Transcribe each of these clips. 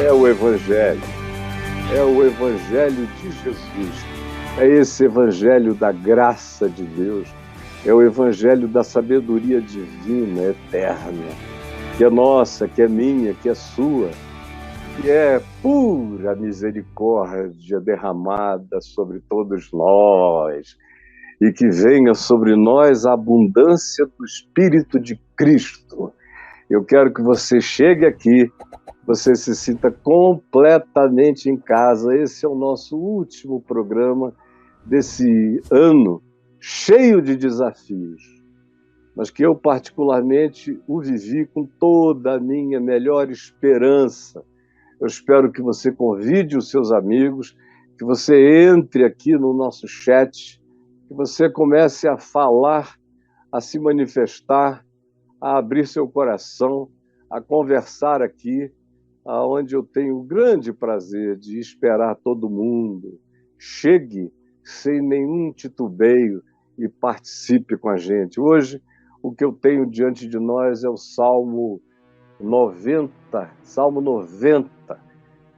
é o Evangelho de Jesus, é esse Evangelho da graça de Deus, é o Evangelho da sabedoria divina, eterna, que é nossa, que é minha, que é sua, que é pura misericórdia derramada sobre todos nós, e que venha sobre nós a abundância do Espírito de Cristo. Eu quero que você chegue aqui, você se sinta completamente em casa. Esse é o nosso último programa desse ano, cheio de desafios, mas que eu particularmente o vivi com toda a minha melhor esperança. Eu espero que você convide os seus amigos, que você entre aqui no nosso chat, que você comece a falar, a se manifestar, a abrir seu coração, a conversar aqui, aonde eu tenho o grande prazer de esperar todo mundo. Chegue sem nenhum titubeio e participe com a gente. Hoje, o que eu tenho diante de nós é o Salmo 90. Salmo 90.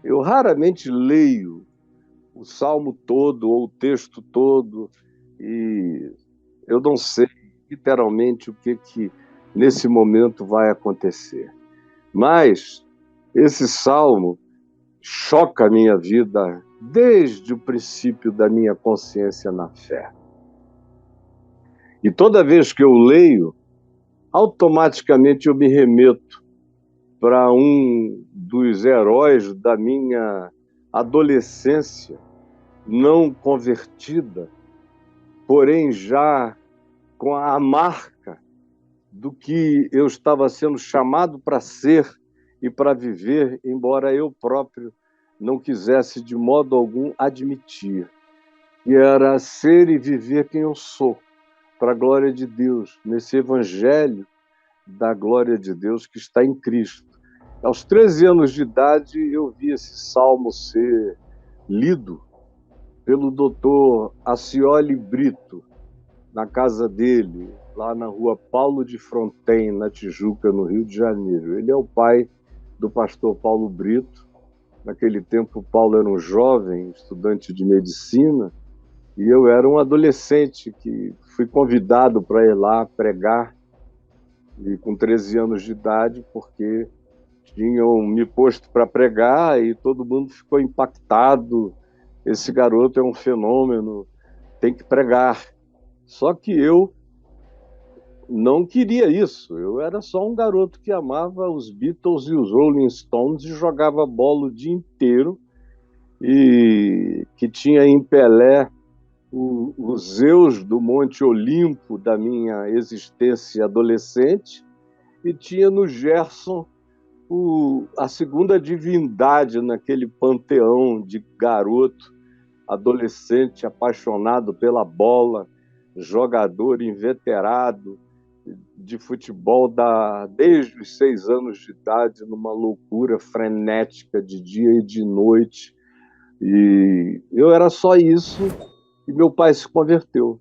Eu raramente leio o Salmo todo ou o texto todo e eu não sei literalmente o que nesse momento vai acontecer. Mas esse Salmo choca a minha vida desde o princípio da minha consciência na fé. E toda vez que eu leio, automaticamente eu me remeto para um dos heróis da minha adolescência, não convertida, porém já com a marca do que eu estava sendo chamado para ser e para viver, embora eu próprio não quisesse de modo algum admitir, que era ser e viver quem eu sou, para a glória de Deus, nesse Evangelho da glória de Deus que está em Cristo. Aos 13 anos de idade, eu vi esse salmo ser lido pelo doutor Acioli Brito, na casa dele, lá na rua Paulo de Fronten, na Tijuca, no Rio de Janeiro. Ele é o pai do pastor Paulo Brito. Naquele tempo, Paulo era um jovem estudante de medicina e eu era um adolescente que fui convidado para ir lá pregar, e com 13 anos de idade, porque tinham me posto para pregar e todo mundo ficou impactado. Esse garoto é um fenômeno, tem que pregar. Só que eu não queria isso. Eu era só um garoto que amava os Beatles e os Rolling Stones e jogava bola o dia inteiro, e que tinha em Pelé o Zeus do Monte Olimpo da minha existência adolescente, e tinha no Gerson a segunda divindade naquele panteão de garoto, adolescente, apaixonado pela bola, jogador inveterado de futebol desde os 6 anos de idade, numa loucura frenética de dia e de noite. E eu era só isso, e meu pai se converteu.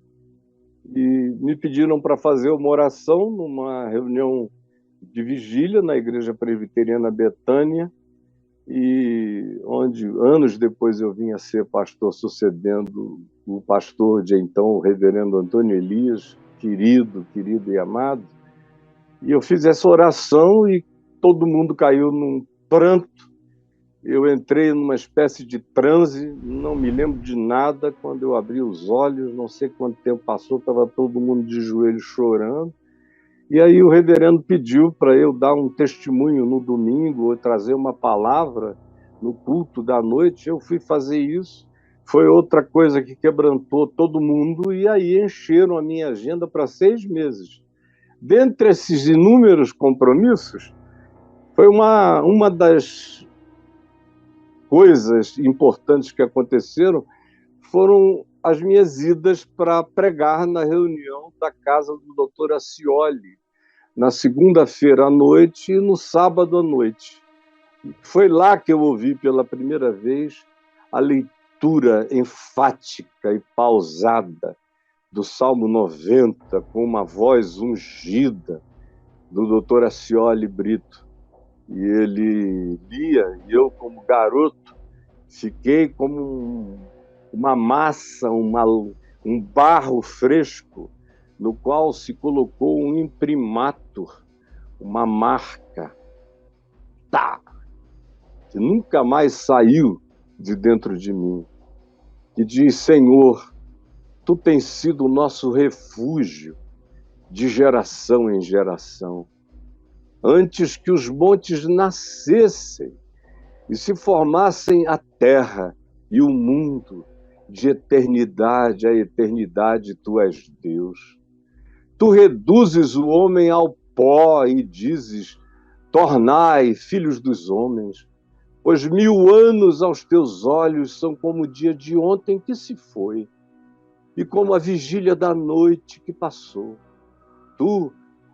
E me pediram para fazer uma oração numa reunião de vigília na Igreja Presbiteriana Betânia, e onde anos depois eu vim a ser pastor, sucedendo o pastor de então, o reverendo Antônio Elias, querido e amado. E eu fiz essa oração e todo mundo caiu num pranto. Eu entrei numa espécie de transe, não me lembro de nada. Quando eu abri os olhos, não sei quanto tempo passou, estava todo mundo de joelhos chorando. E aí o reverendo pediu para eu dar um testemunho no domingo, ou trazer uma palavra no culto da noite. Eu fui fazer isso. Foi outra coisa que quebrantou todo mundo, e aí encheram a minha agenda para 6 meses. Dentre esses inúmeros compromissos, foi uma das coisas importantes que aconteceram, foram as minhas idas para pregar na reunião da casa do doutor Acioli, na segunda-feira à noite e no sábado à noite. Foi lá que eu ouvi pela primeira vez a leitura enfática e pausada do Salmo 90, com uma voz ungida do doutor Acioli Brito. E ele lia, e eu, como garoto, fiquei como uma massa, um barro fresco, no qual se colocou um imprimatur, uma marca, tá, que nunca mais saiu de dentro de mim, que diz: Senhor, Tu tens sido o nosso refúgio de geração em geração. Antes que os montes nascessem e se formassem a terra e o mundo, de eternidade a eternidade, Tu és Deus. Tu reduzes o homem ao pó e dizes: tornai filhos dos homens, pois 1000 anos aos teus olhos são como o dia de ontem que se foi, e como a vigília da noite que passou. Tu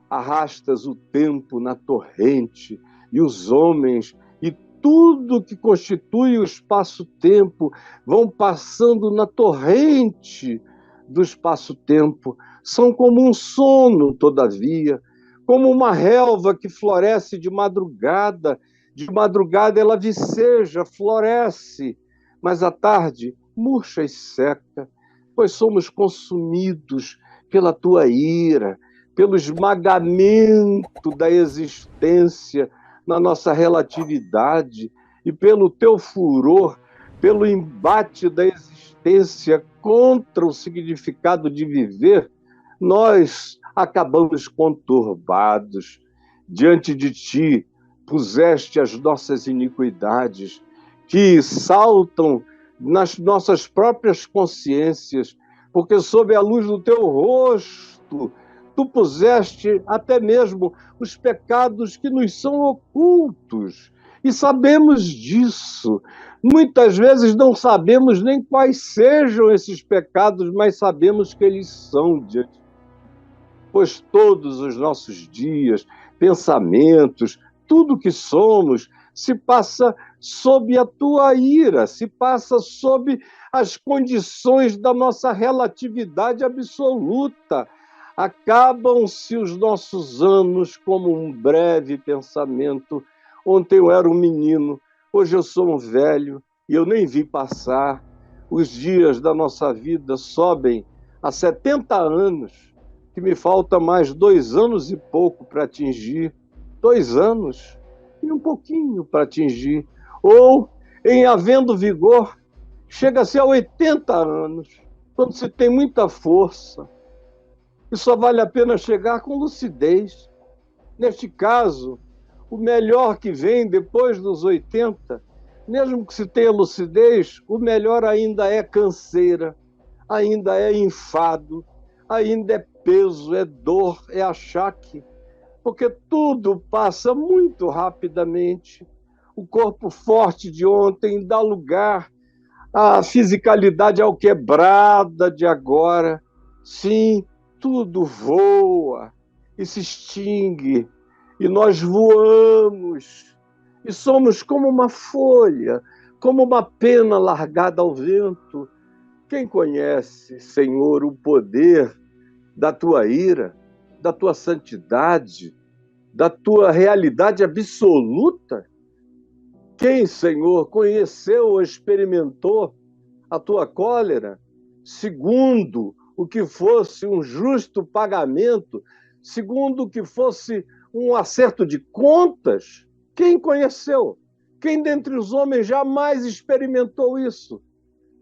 arrastas o tempo na torrente, e os homens e tudo que constitui o espaço-tempo vão passando na torrente do espaço-tempo. São como um sono, todavia, como uma relva que floresce de madrugada ela viceja, floresce, mas à tarde murcha e seca, pois somos consumidos pela tua ira, pelo esmagamento da existência na nossa relatividade e pelo teu furor, pelo embate da existência contra o significado de viver, nós acabamos conturbados. Diante de ti puseste as nossas iniquidades, que saltam nas nossas próprias consciências, porque sob a luz do teu rosto, tu puseste até mesmo os pecados que nos são ocultos, e sabemos disso. Muitas vezes não sabemos nem quais sejam esses pecados, mas sabemos que eles são diante. Pois todos os nossos dias, pensamentos, tudo que somos, se passa sob a tua ira, se passa sob as condições da nossa relatividade absoluta. Acabam-se os nossos anos como um breve pensamento. Ontem eu era um menino, hoje eu sou um velho e eu nem vi passar. Os dias da nossa vida sobem a 70 anos, que me falta mais 2 anos e pouco para atingir. 2 anos e um pouquinho para atingir. Ou, em havendo vigor, chega-se a 80 anos, quando se tem muita força. E só vale a pena chegar com lucidez. Neste caso, o melhor que vem depois dos 80, mesmo que se tenha lucidez, o melhor ainda é canseira, ainda é enfado, ainda é peso, é dor, é achaque, porque tudo passa muito rapidamente. O corpo forte de ontem dá lugar à fisicalidade alquebrada de agora. Sim, tudo voa e se extingue, e nós voamos, e somos como uma folha, como uma pena largada ao vento. Quem conhece, Senhor, o poder da tua ira, da tua santidade, da tua realidade absoluta? Quem, Senhor, conheceu ou experimentou a tua cólera, segundo o que fosse um justo pagamento, segundo o que fosse um acerto de contas? Quem conheceu? Quem dentre os homens jamais experimentou isso?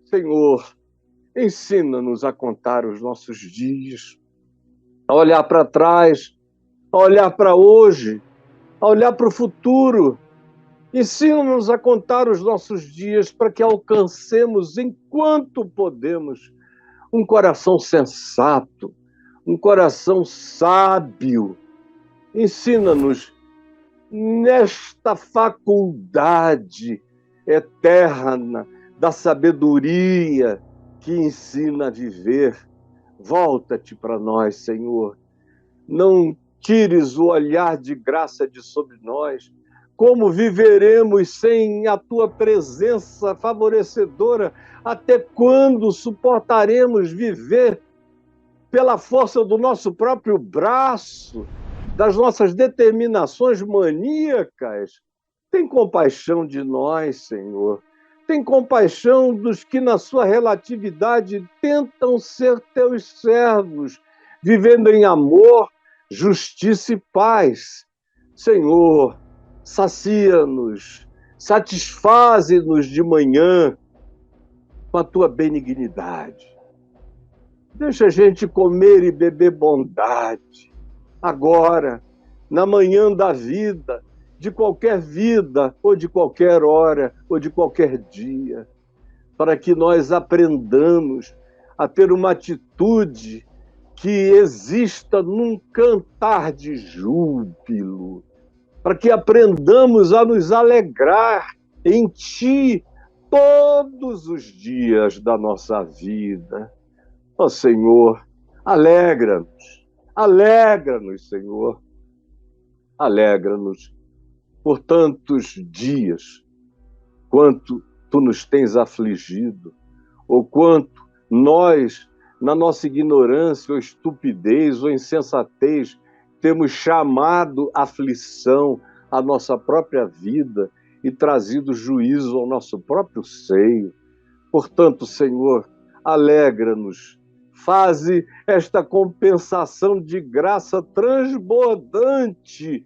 Senhor, ensina-nos a contar os nossos dias, a olhar para trás, a olhar para hoje, a olhar para o futuro. Ensina-nos a contar os nossos dias para que alcancemos, enquanto podemos, um coração sensato, um coração sábio. Ensina-nos nesta faculdade eterna da sabedoria que ensina a viver. Volta-te para nós, Senhor. Não tires o olhar de graça de sobre nós. Como viveremos sem a tua presença favorecedora? Até quando suportaremos viver pela força do nosso próprio braço, das nossas determinações maníacas. Tem compaixão de nós, Senhor. Tem compaixão dos que, na sua relatividade, tentam ser teus servos, vivendo em amor, justiça e paz. Senhor, sacia-nos, satisfaze-nos de manhã com a tua benignidade. Deixa a gente comer e beber bondade, agora, na manhã da vida, de qualquer vida, ou de qualquer hora, ou de qualquer dia, para que nós aprendamos a ter uma atitude que exista num cantar de júbilo, para que aprendamos a nos alegrar em Ti todos os dias da nossa vida. Ó Senhor, alegra-nos, Senhor, alegra-nos por tantos dias, quanto Tu nos tens afligido, ou quanto nós, na nossa ignorância, ou estupidez, ou insensatez, temos chamado aflição à nossa própria vida e trazido juízo ao nosso próprio seio. Portanto, Senhor, alegra-nos, faze esta compensação de graça transbordante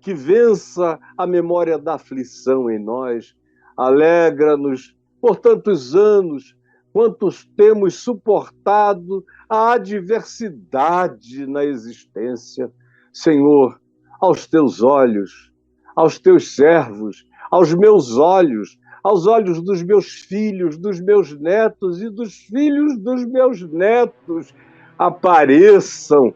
que vença a memória da aflição em nós. Alegra-nos por tantos anos, quantos temos suportado a adversidade na existência. Senhor, aos teus olhos, aos teus servos, aos meus olhos, aos olhos dos meus filhos, dos meus netos e dos filhos dos meus netos, apareçam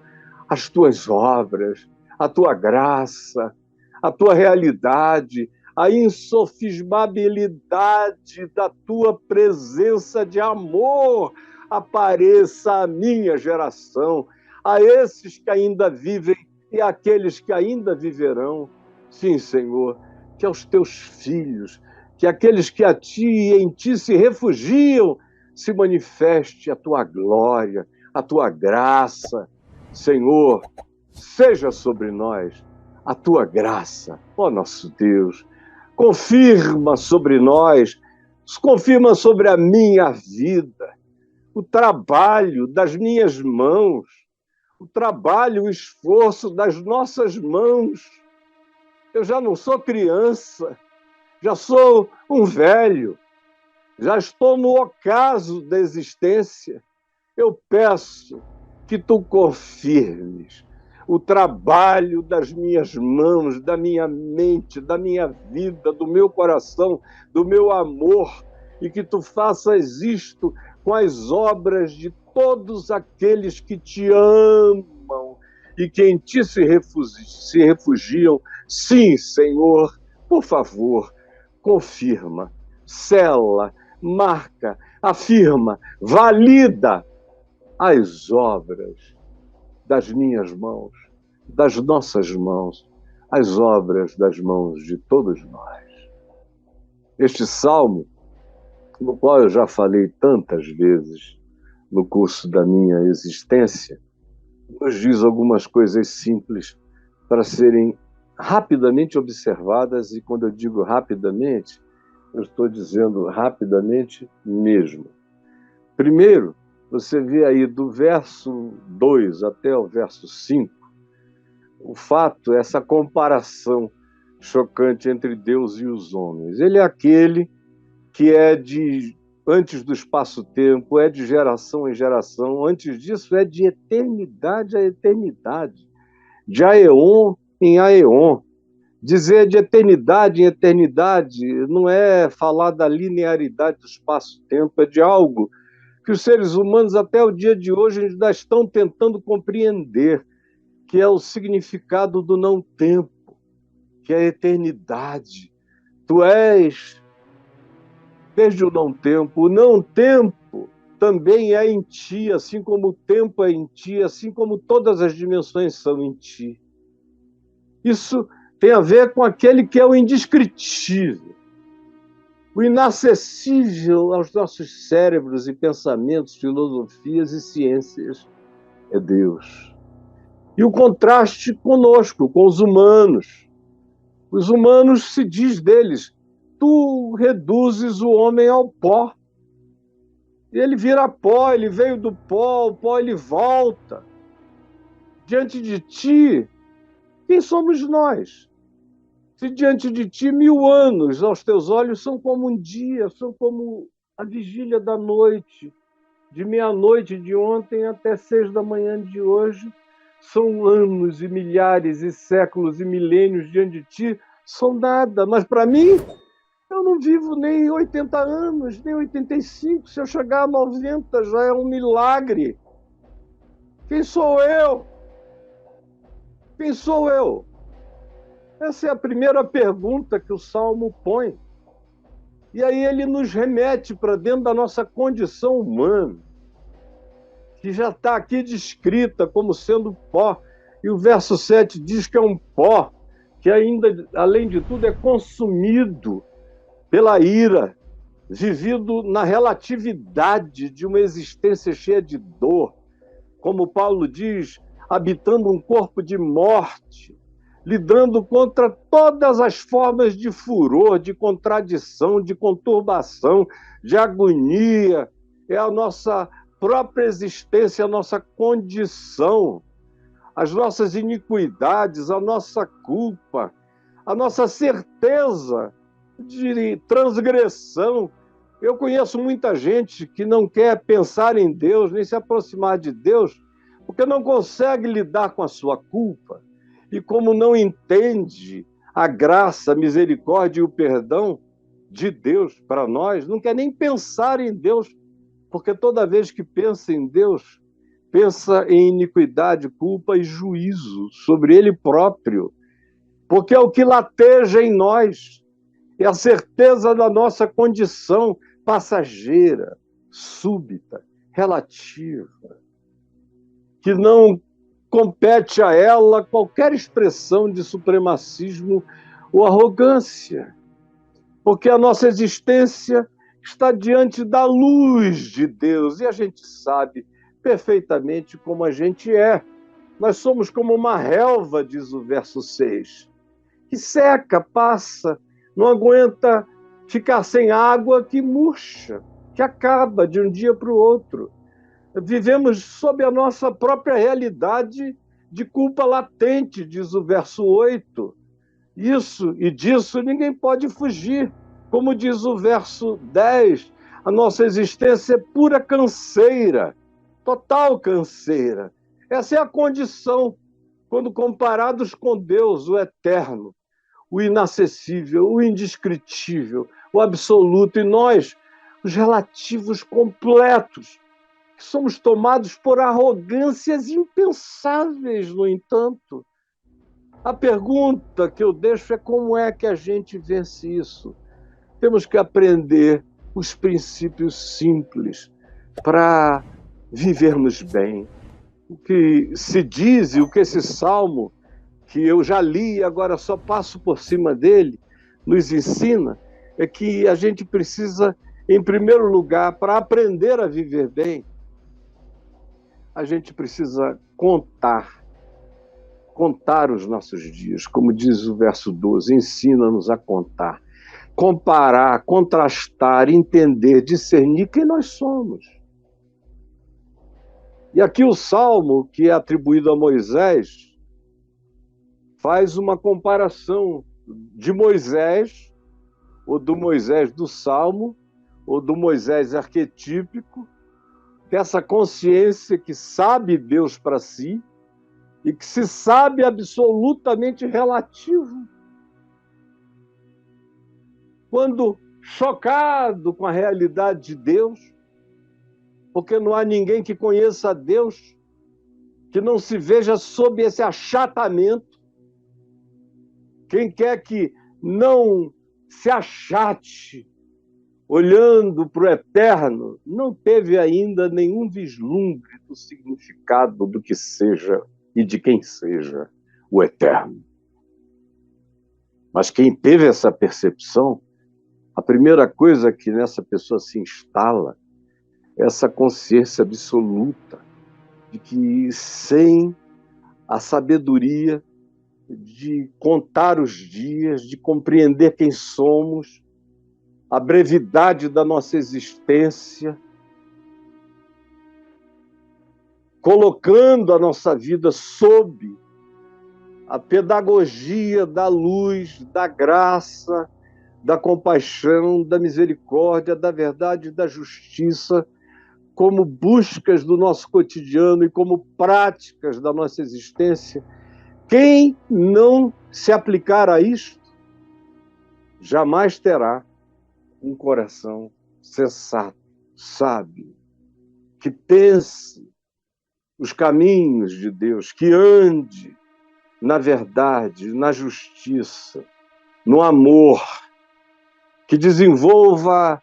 as tuas obras, a tua graça, a tua realidade, a insofismabilidade da tua presença de amor apareça à minha geração, a esses que ainda vivem e àqueles que ainda viverão. Sim, Senhor, que aos teus filhos, que aqueles que a Ti e em Ti se refugiam, se manifeste a Tua glória, a Tua graça. Senhor, seja sobre nós a Tua graça, ó nosso Deus. Confirma sobre nós, confirma sobre a minha vida, o trabalho das minhas mãos, o trabalho, o esforço das nossas mãos. Eu já não sou criança, já sou um velho, já estou no ocaso da existência. Eu peço que Tu confirmes o trabalho das minhas mãos, da minha mente, da minha vida, do meu coração, do meu amor, e que Tu faças isto com as obras de todos aqueles que Te amam e que em Ti se refugiam. Sim, Senhor, por favor, confirma, sela, marca, afirma, valida as obras das minhas mãos, das nossas mãos, as obras das mãos de todos nós. Este salmo, no qual eu já falei tantas vezes no curso da minha existência, nos diz algumas coisas simples para serem rapidamente observadas, e quando eu digo rapidamente, eu estou dizendo rapidamente mesmo. Primeiro, você vê aí do verso 2 até o verso 5, o fato, essa comparação chocante entre Deus e os homens. Ele é aquele que é de antes do espaço-tempo, é de geração em geração, antes disso é de eternidade a eternidade, de aeon em aeon. Dizer de eternidade em eternidade não é falar da linearidade do espaço-tempo, é de algo que os seres humanos até o dia de hoje ainda estão tentando compreender, que é o significado do não-tempo, que é a eternidade. Tu és desde o não-tempo. O não-tempo também é em Ti, assim como o tempo é em Ti, assim como todas as dimensões são em Ti. Isso tem a ver com aquele que é o indescritível, o inacessível aos nossos cérebros e pensamentos, filosofias e ciências. É Deus. E o contraste conosco, com os humanos. Os humanos, se diz deles, tu reduzes o homem ao pó. E ele vira pó, ele veio do pó, o pó ele volta. Diante de ti, quem somos nós? Se diante de ti 1000 anos aos teus olhos são como um dia, são como a vigília da noite, de meia-noite de ontem até 6 da manhã de hoje, são anos e milhares e séculos e milênios diante de ti, são nada. Mas para mim, eu não vivo nem 80 anos, nem 85. Se eu chegar a 90, já é um milagre. Quem sou eu? Quem sou eu? Essa é a primeira pergunta que o Salmo põe. E aí ele nos remete para dentro da nossa condição humana, que já está aqui descrita como sendo pó. E o verso 7 diz que é um pó que ainda, além de tudo, é consumido pela ira, vivido na relatividade de uma existência cheia de dor. Como Paulo diz, habitando um corpo de morte, lidando contra todas as formas de furor, de contradição, de conturbação, de agonia. É a nossa própria existência, a nossa condição, as nossas iniquidades, a nossa culpa, a nossa certeza de transgressão. Eu conheço muita gente que não quer pensar em Deus, nem se aproximar de Deus, porque não consegue lidar com a sua culpa. E como não entende a graça, a misericórdia e o perdão de Deus para nós, não quer nem pensar em Deus, porque toda vez que pensa em Deus, pensa em iniquidade, culpa e juízo sobre Ele próprio, porque é o que lateja em nós, é a certeza da nossa condição passageira, súbita, relativa, que não compete a ela qualquer expressão de supremacismo ou arrogância, porque a nossa existência está diante da luz de Deus e a gente sabe perfeitamente como a gente é. Nós somos como uma relva, diz o verso 6, que seca, passa, não aguenta ficar sem água, que murcha, que acaba de um dia para o outro. Vivemos sob a nossa própria realidade de culpa latente, diz o verso 8. Isso e disso ninguém pode fugir. Como diz o verso 10, a nossa existência é pura canseira, total canseira. Essa é a condição quando comparados com Deus, o eterno, o inacessível, o indescritível, o absoluto, e nós, os relativos completos, que somos tomados por arrogâncias impensáveis, no entanto. A pergunta que eu deixo é como é que a gente vence isso? Temos que aprender os princípios simples para vivermos bem. O que se diz e o que esse salmo, que eu já li e agora só passo por cima dele, nos ensina, é que a gente precisa, em primeiro lugar, para aprender a viver bem, a gente precisa contar os nossos dias, como diz o verso 12, ensina-nos a contar, comparar, contrastar, entender, discernir quem nós somos. E aqui o salmo, que é atribuído a Moisés, faz uma comparação de Moisés, ou do Moisés do salmo, ou do Moisés arquetípico, dessa consciência que sabe Deus para si, e que se sabe absolutamente relativo. Quando chocado com a realidade de Deus, porque não há ninguém que conheça a Deus, que não se veja sob esse achatamento. Quem quer que não se achate olhando para o eterno, não teve ainda nenhum vislumbre do significado do que seja e de quem seja o eterno. Mas quem teve essa percepção, a primeira coisa que nessa pessoa se instala é essa consciência absoluta de que sem a sabedoria de contar os dias, de compreender quem somos, a brevidade da nossa existência, colocando a nossa vida sob a pedagogia da luz, da graça, da compaixão, da misericórdia, da verdade e da justiça, como buscas do nosso cotidiano e como práticas da nossa existência. Quem não se aplicar a isto, jamais terá um coração sensato, sábio, que pense os caminhos de Deus, que ande na verdade, na justiça, no amor, que desenvolva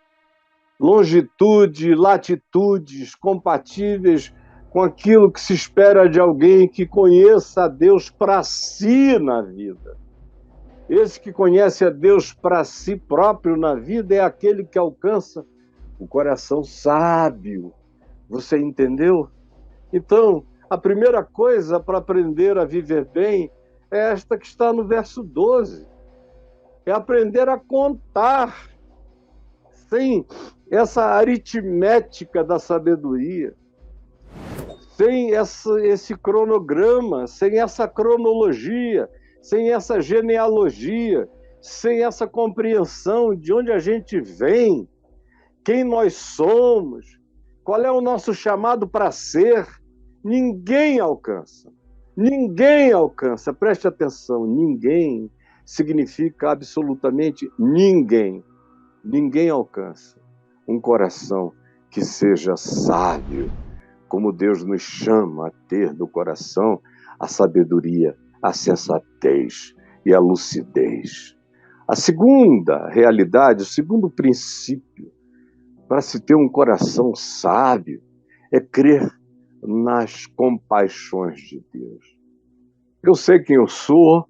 longitude, latitudes compatíveis com aquilo que se espera de alguém que conheça a Deus para si na vida. Esse que conhece a Deus para si próprio na vida é aquele que alcança o coração sábio. Você entendeu? Então, a primeira coisa para aprender a viver bem é esta que está no verso 12. É aprender a contar sem essa aritmética da sabedoria, sem esse cronograma, sem essa cronologia, sem essa genealogia, sem essa compreensão de onde a gente vem, quem nós somos, qual é o nosso chamado para ser. Ninguém alcança. Ninguém alcança. Preste atenção, ninguém significa absolutamente ninguém. Ninguém alcança um coração que seja sábio, como Deus nos chama a ter no coração a sabedoria, a sensatez e a lucidez. A segunda realidade, o segundo princípio para se ter um coração sábio é crer nas compaixões de Deus. Eu sei quem eu sou,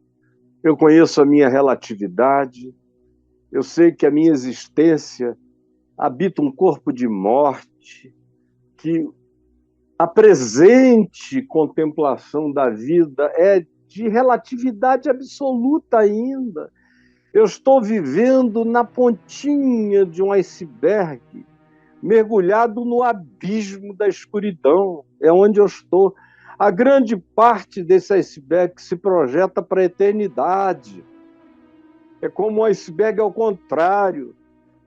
eu conheço a minha relatividade, eu sei que a minha existência habita um corpo de morte, que a presente contemplação da vida é de relatividade absoluta ainda. Eu estou vivendo na pontinha de um iceberg, mergulhado no abismo da escuridão. É onde eu estou. A grande parte desse iceberg se projeta para a eternidade. É como um iceberg ao contrário,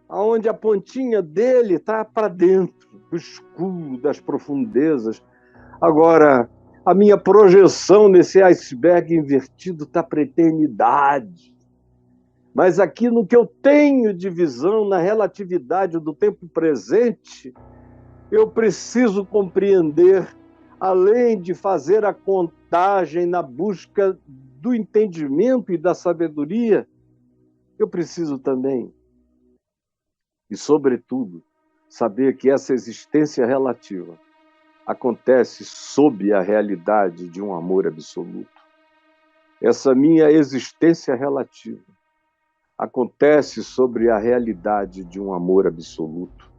onde a pontinha dele está para dentro, do escuro, das profundezas. Agora, a minha projeção nesse iceberg invertido está para a eternidade. Mas aqui no que eu tenho de visão, na relatividade do tempo presente, eu preciso compreender, além de fazer a contagem na busca do entendimento e da sabedoria, eu preciso também, e sobretudo, saber que essa existência relativa acontece sob a realidade de um amor absoluto. Essa minha existência relativa acontece sobre a realidade de um amor absoluto.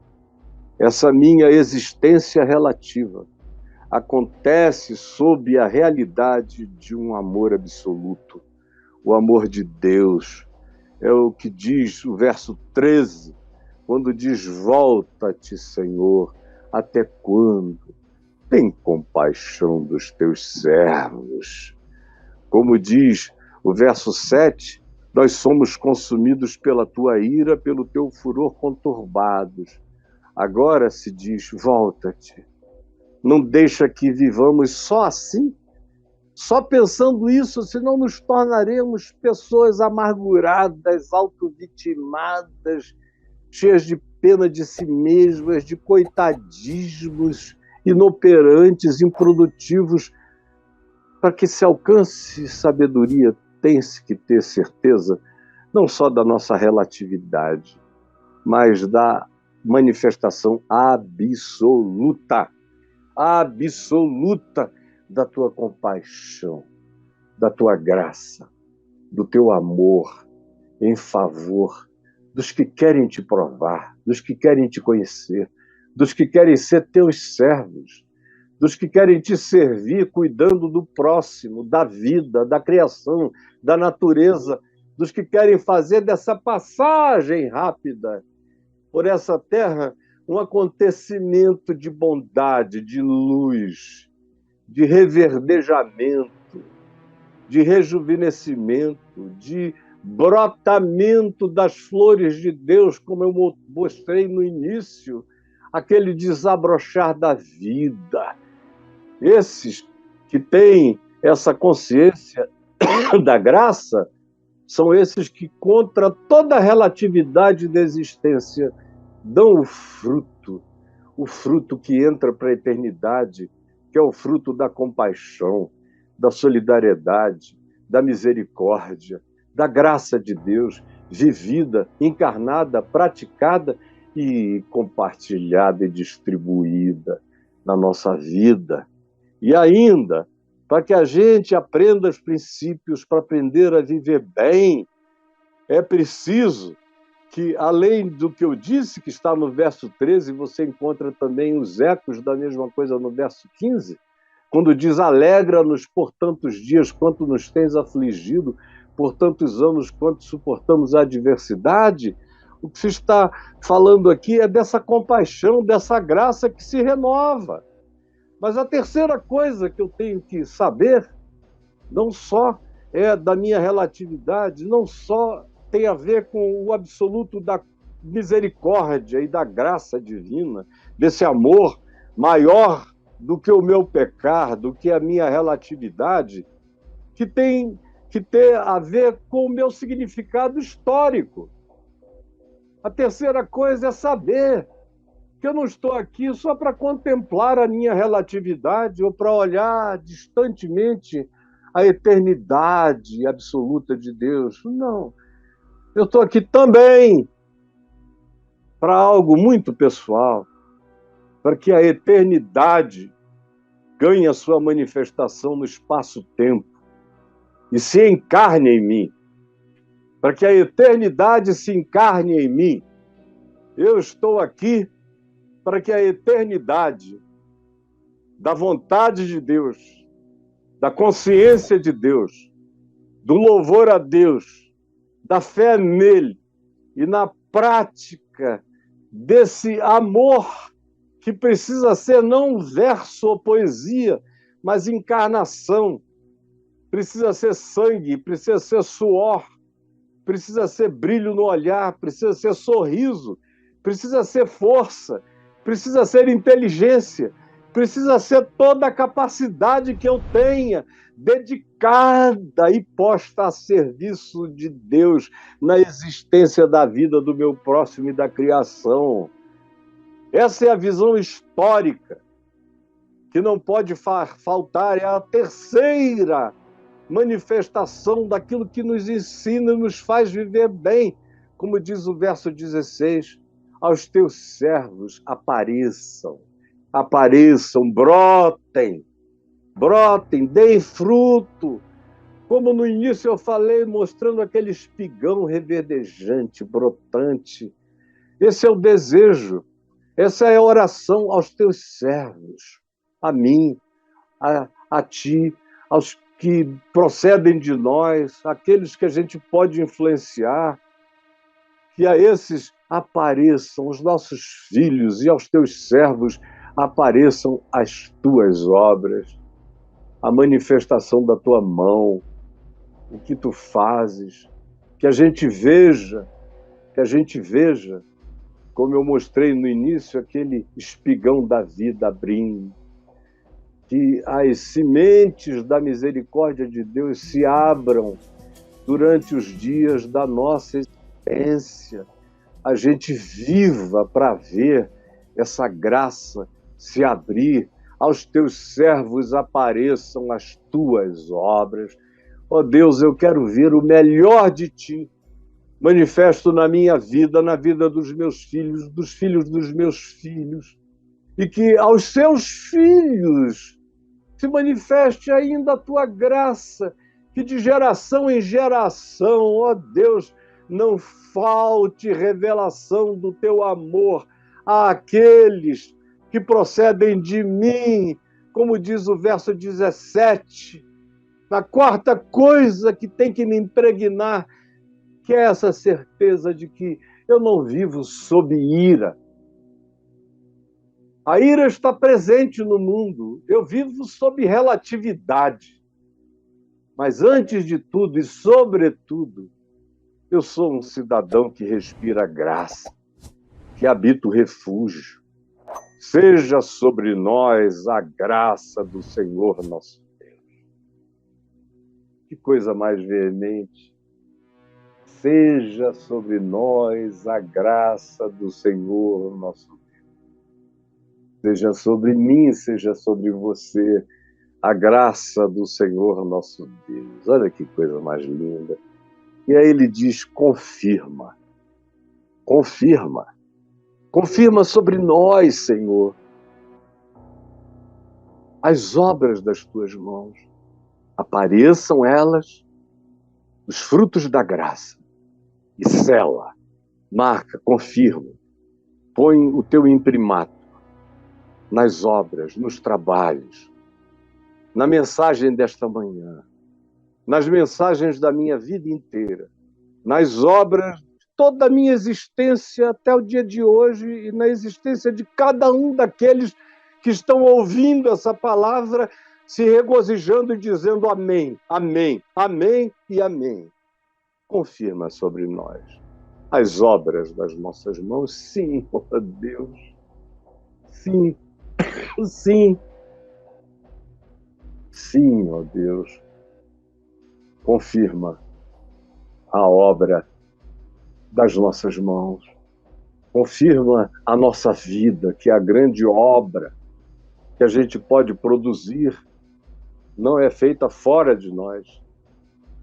Essa minha existência relativa acontece sob a realidade de um amor absoluto. O amor de Deus é o que diz o verso 13, quando diz: volta-te, Senhor, até quando? Tem compaixão dos teus servos. Como diz o verso 7, nós somos consumidos pela tua ira, pelo teu furor conturbados. Agora se diz: volta-te. Não deixa que vivamos só assim, só pensando isso, senão nos tornaremos pessoas amarguradas, autovitimadas, cheias de pena de si mesmas, de coitadismos, inoperantes, improdutivos. Para que se alcance sabedoria, tem-se que ter certeza não só da nossa relatividade, mas da manifestação absoluta da tua compaixão, da tua graça, do teu amor em favor dos que querem te provar, dos que querem te conhecer, dos que querem ser teus servos, dos que querem te servir cuidando do próximo, da vida, da criação, da natureza, dos que querem fazer dessa passagem rápida por essa terra um acontecimento de bondade, de luz, de reverdejamento, de rejuvenescimento, de brotamento das flores de Deus, como eu mostrei no início, aquele desabrochar da vida. Esses que têm essa consciência da graça são esses que, contra toda a relatividade da existência, dão o fruto que entra para a eternidade, que é o fruto da compaixão, da solidariedade, da misericórdia, da graça de Deus, vivida, encarnada, praticada e compartilhada e distribuída na nossa vida. E ainda, para que a gente aprenda os princípios, para aprender a viver bem, é preciso que, além do que eu disse, que está no verso 13, você encontra também os ecos da mesma coisa no verso 15, quando diz: alegra-nos por tantos dias quanto nos tens afligido, por tantos anos quanto suportamos a adversidade. O que se está falando aqui é dessa compaixão, dessa graça que se renova. Mas a terceira coisa que eu tenho que saber, não só é da minha relatividade, não só tem a ver com o absoluto da misericórdia e da graça divina, desse amor maior do que o meu pecar, do que a minha relatividade, que tem que ter a ver com o meu significado histórico. A terceira coisa é saber que eu não estou aqui só para contemplar a minha relatividade ou para olhar distantemente a eternidade absoluta de Deus. Não. Eu estou aqui também para algo muito pessoal, para que a eternidade ganhe a sua manifestação no espaço-tempo e se encarne em mim. Para que a eternidade se encarne em mim. Eu estou aqui para que a eternidade da vontade de Deus, da consciência de Deus, do louvor a Deus, da fé nele e na prática desse amor que precisa ser não verso ou poesia, mas encarnação, precisa ser sangue, precisa ser suor, precisa ser brilho no olhar, precisa ser sorriso, precisa ser força, precisa ser inteligência, precisa ser toda a capacidade que eu tenha, dedicada e posta a serviço de Deus na existência da vida do meu próximo e da criação. Essa é a visão histórica que não pode faltar, é a terceira manifestação daquilo que nos ensina e nos faz viver bem, como diz o verso 16, aos teus servos apareçam, brotem, deem fruto, como no início eu falei, mostrando aquele espigão reverdejante, brotante. Esse é o desejo, essa é a oração aos teus servos, a mim, a ti, aos que procedem de nós, aqueles que a gente pode influenciar, que a esses apareçam os nossos filhos e aos teus servos apareçam as tuas obras, a manifestação da tua mão, o que tu fazes, que a gente veja, como eu mostrei no início, aquele espigão da vida abrindo, que as sementes da misericórdia de Deus se abram durante os dias da nossa existência. A gente viva para ver essa graça se abrir, aos teus servos apareçam as tuas obras. Ó Deus, eu quero ver o melhor de ti manifesto na minha vida, na vida dos meus filhos, dos filhos dos meus filhos, e que aos seus filhos se manifeste ainda a tua graça, que de geração em geração, ó Deus, não falte revelação do teu amor àqueles que procedem de mim, como diz o verso 17, na quarta coisa que tem que me impregnar, que é essa certeza de que eu não vivo sob ira. A ira está presente no mundo, eu vivo sob relatividade. Mas antes de tudo e sobretudo, eu sou um cidadão que respira graça, que habita o refúgio. Seja sobre nós a graça do Senhor nosso Deus. Que coisa mais veemente. Seja sobre nós a graça do Senhor nosso Deus. Seja sobre mim, seja sobre você, a graça do Senhor nosso Deus. Olha que coisa mais linda. E aí ele diz, confirma. Confirma. Confirma sobre nós, Senhor, as obras das tuas mãos. Apareçam elas, os frutos da graça. E sela, marca, confirma. Põe o teu imprimato nas obras, nos trabalhos, na mensagem desta manhã, nas mensagens da minha vida inteira, nas obras de toda a minha existência até o dia de hoje e na existência de cada um daqueles que estão ouvindo essa palavra, se regozijando e dizendo amém, amém, amém e amém. Confirma sobre nós as obras das nossas mãos, sim, ó Deus, sim, sim, sim, ó Deus, confirma a obra das nossas mãos, confirma a nossa vida, que é a grande obra que a gente pode produzir, não é feita fora de nós.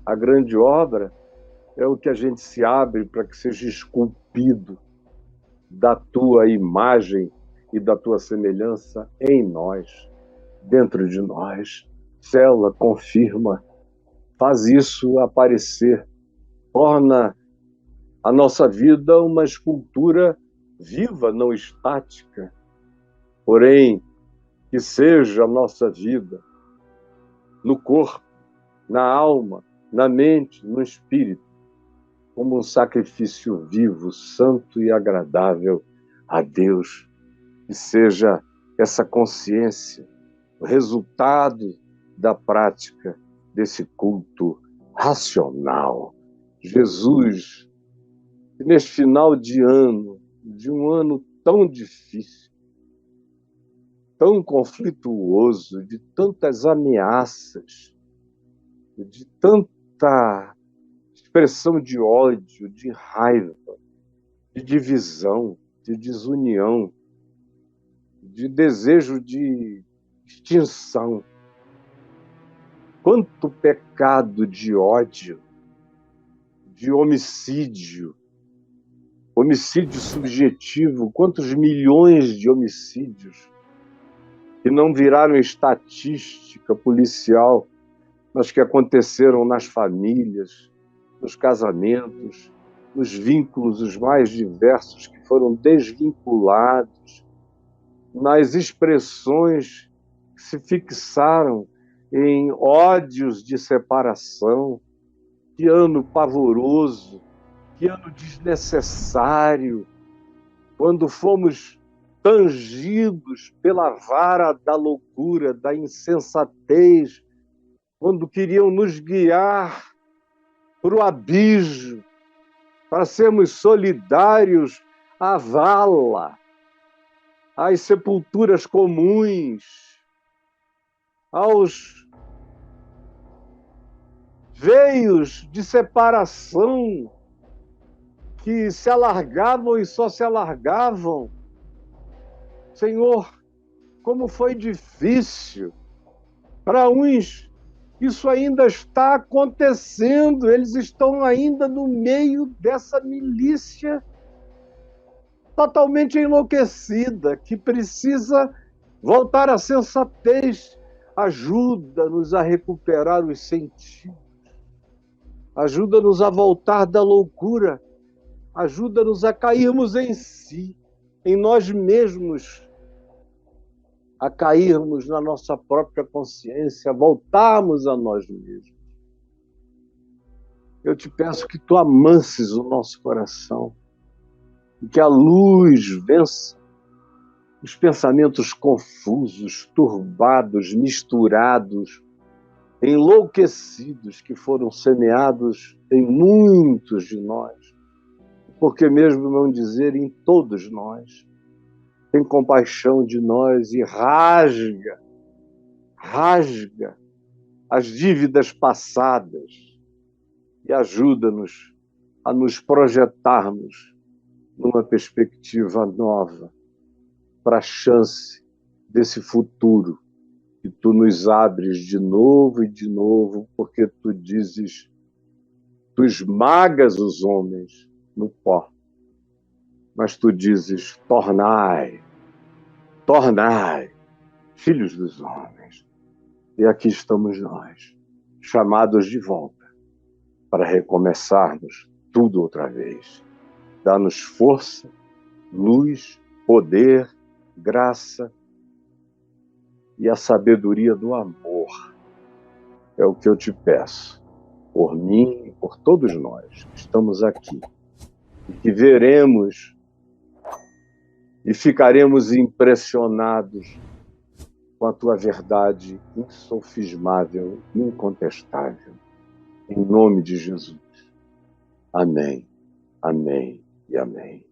A grande obra é o que a gente se abre para que seja esculpido da tua imagem e da tua semelhança em nós, dentro de nós. Sela, confirma, faz isso aparecer, torna a nossa vida uma escultura viva, não estática, porém que seja a nossa vida no corpo, na alma, na mente, no espírito, como um sacrifício vivo, santo e agradável a Deus. Que seja essa consciência o resultado da prática desse culto racional. Jesus, neste final de um ano tão difícil, tão conflituoso, de tantas ameaças, de tanta expressão de ódio, de raiva, de divisão, de desunião, de desejo de extinção. Quanto pecado de ódio, de homicídio subjetivo, quantos milhões de homicídios que não viraram estatística policial, mas que aconteceram nas famílias, nos casamentos, nos vínculos os mais diversos que foram desvinculados, nas expressões que se fixaram em ódios de separação. Que ano pavoroso, que ano desnecessário, quando fomos tangidos pela vara da loucura, da insensatez, quando queriam nos guiar para o abismo, para sermos solidários à vala, às sepulturas comuns, aos veios de separação que se alargavam e só se alargavam. Senhor, como foi difícil. Para uns, isso ainda está acontecendo, eles estão ainda no meio dessa milícia totalmente enlouquecida, que precisa voltar à sensatez. Ajuda-nos a recuperar os sentidos. Ajuda-nos a voltar da loucura. Ajuda-nos a cairmos em si, em nós mesmos. a cairmos na nossa própria consciência, a voltarmos a nós mesmos. Eu te peço que tu amanses o nosso coração e que a luz vença os pensamentos confusos, turbados, misturados, enlouquecidos que foram semeados em muitos de nós, porque mesmo não dizer em todos nós. Tem compaixão de nós e rasga as dívidas passadas e ajuda-nos a nos projetarmos numa perspectiva nova para a chance desse futuro que tu nos abres de novo e de novo, porque tu dizes, tu esmagas os homens no pó, mas tu dizes, tornai, filhos dos homens. E aqui estamos nós, chamados de volta, para recomeçarmos tudo outra vez. Dá-nos força, luz, poder, graça e a sabedoria do amor. É o que eu te peço, por mim e por todos nós que estamos aqui, e que veremos e ficaremos impressionados com a tua verdade insofismável, incontestável. Em nome de Jesus. Amém, amém e amém.